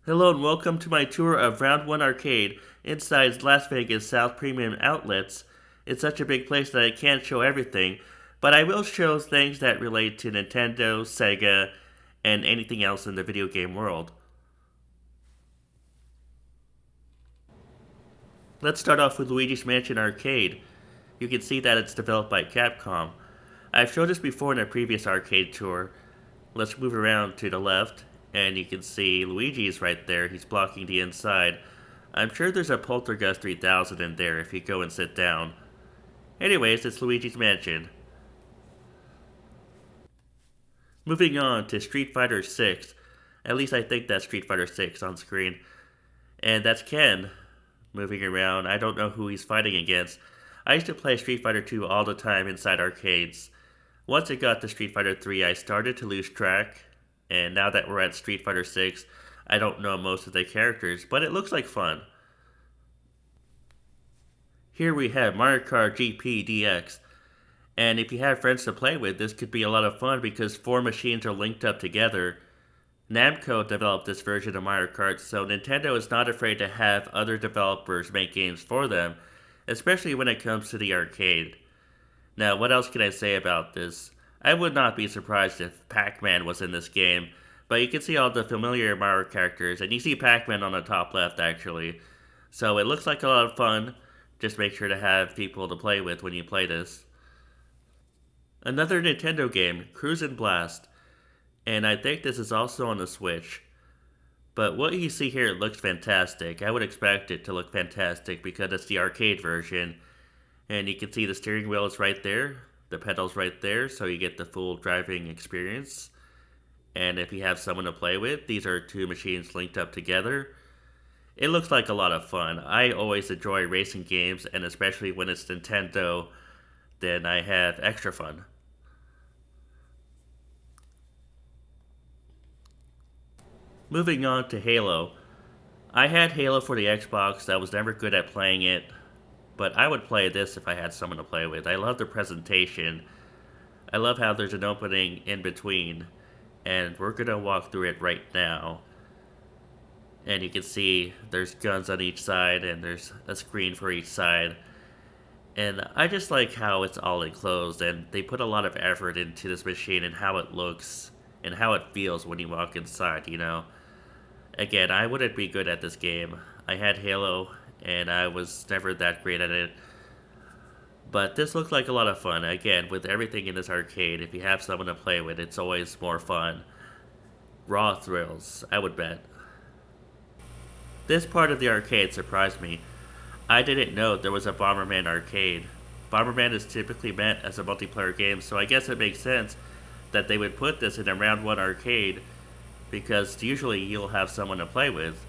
Hello and welcome to my tour of Round1 Arcade inside Las Vegas South Premium Outlets. It's such a big place that I can't show everything, but I will show things that relate to Nintendo, Sega, and anything else in the video game world. Let's start off with Luigi's Mansion Arcade. You can see that it's developed by Capcom. I've showed this before in a previous arcade tour. Let's move around to the left, and you can see Luigi's right there. He's blocking the inside. I'm sure there's a Poltergust 3000 in there if you go and sit down. Anyways, it's Luigi's Mansion. Moving on to Street Fighter 6. At least I think that's Street Fighter 6 on screen. And that's Ken moving around. I don't know who he's fighting against. I used to play Street Fighter 2 all the time inside arcades. Once it got to Street Fighter 3, I started to lose track. And now that we're at Street Fighter 6, I don't know most of the characters, but it looks like fun. Here we have Mario Kart GP DX. And if you have friends to play with, this could be a lot of fun because four machines are linked up together. Namco developed this version of Mario Kart, so Nintendo is not afraid to have other developers make games for them, especially when it comes to the arcade. Now, what else can I say about this? I would not be surprised if Pac-Man was in this game, but you can see all the familiar Mario characters, and you see Pac-Man on the top left actually. So it looks like a lot of fun. Just make sure to have people to play with when you play this. Another Nintendo game, Cruis'n Blast, and I think this is also on the Switch. But what you see here looks fantastic. I would expect it to look fantastic because it's the arcade version. And you can see the steering wheel is right there, the pedals right there, so you get the full driving experience. And if you have someone to play with, these are two machines linked up together. It looks like a lot of fun. I always enjoy racing games, and especially when it's Nintendo, then I have extra fun. Moving on to Halo. I had Halo for the Xbox. I was never good at playing it, but I would play this if I had someone to play with. I love the presentation. I love how there's an opening in between, and we're gonna walk through it right now. And you can see there's guns on each side, and there's a screen for each side. And I just like how it's all enclosed, and they put a lot of effort into this machine and how it looks and how it feels when you walk inside. Again, I wouldn't be good at this game. I had Halo, and I was never that great at it. But this looks like a lot of fun. Again, with everything in this arcade, if you have someone to play with, it's always more fun. Raw thrills, I would bet. This part of the arcade surprised me. I didn't know there was a Bomberman arcade. Bomberman is typically meant as a multiplayer game, so I guess it makes sense that they would put this in a round 1 arcade because usually you'll have someone to play with.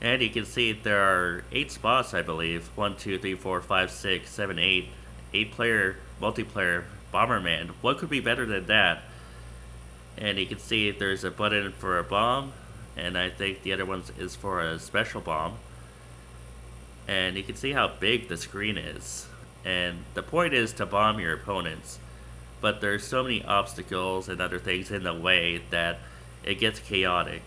And you can see there are 8 spots, I believe. 1, 2, 3, 4, 5, 6, 7, 8. 8-player multiplayer Bomberman. What could be better than that? And you can see there's a button for a bomb, and I think the other one is for a special bomb. And you can see how big the screen is. And the point is to bomb your opponents. But there's so many obstacles and other things in the way that it gets chaotic.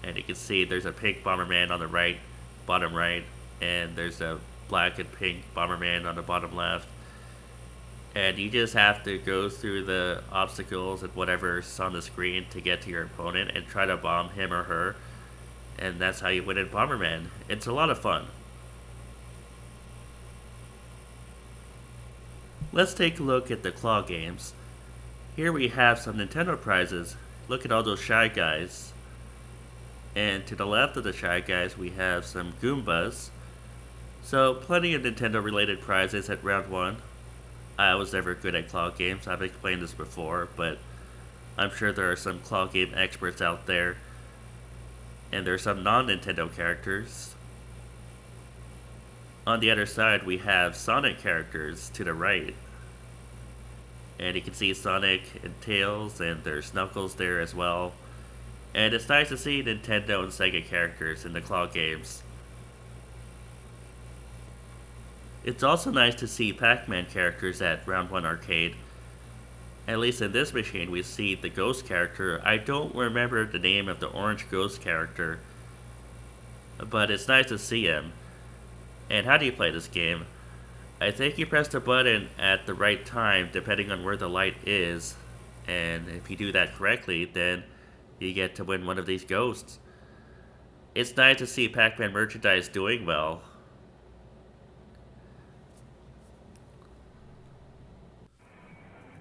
And you can see there's a pink Bomberman on the right, bottom right, and there's a black and pink Bomberman on the bottom left. And you just have to go through the obstacles and whatever's on the screen to get to your opponent and try to bomb him or her. And that's how you win in Bomberman. It's a lot of fun. Let's take a look at the claw games. Here we have some Nintendo prizes. Look at all those Shy Guys. And to the left of the Shy Guys we have some Goombas. So plenty of Nintendo related prizes at round 1. I was never good at claw games, I've explained this before, but I'm sure there are some claw game experts out there. And there are some non-Nintendo characters. On the other side we have Sonic characters to the right. And you can see Sonic and Tails, and there's Knuckles there as well. And it's nice to see Nintendo and Sega characters in the claw games. It's also nice to see Pac-Man characters at Round 1 Arcade. At least in this machine we see the Ghost character. I don't remember the name of the orange Ghost character, but it's nice to see him. And how do you play this game? I think you press the button at the right time depending on where the light is, and if you do that correctly, then you get to win one of these ghosts. It's nice to see Pac-Man merchandise doing well.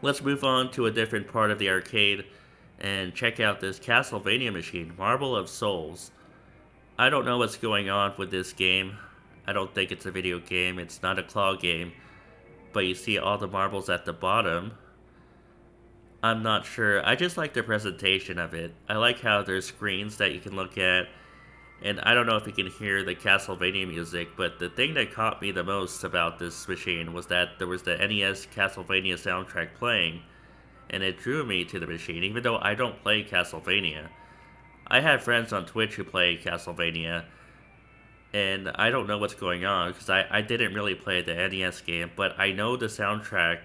Let's move on to a different part of the arcade and check out this Castlevania machine, Marble of Souls. I don't know what's going on with this game. I don't think it's a video game, it's not a claw game, but you see all the marbles at the bottom. I'm not sure. I just like the presentation of it. I like how there's screens that you can look at, and I don't know if you can hear the Castlevania music, but the thing that caught me the most about this machine was that there was the NES Castlevania soundtrack playing, and it drew me to the machine, even though I don't play Castlevania. I have friends on Twitch who play Castlevania, and I don't know what's going on because I didn't really play the NES game, but I know the soundtrack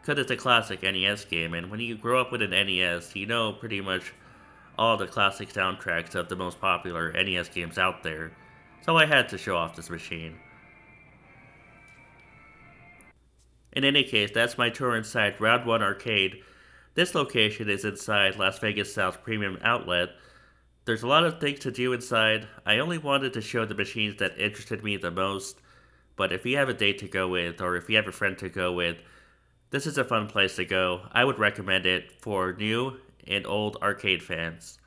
because it's a classic NES game, and when you grow up with an NES, you know pretty much all the classic soundtracks of the most popular NES games out there. So I had to show off this machine. In any case, that's my tour inside Round 1 Arcade. This location is inside Las Vegas South Premium Outlet. There's a lot of things to do inside. I only wanted to show the machines that interested me the most, but if you have a date to go with, or if you have a friend to go with, this is a fun place to go. I would recommend it for new and old arcade fans.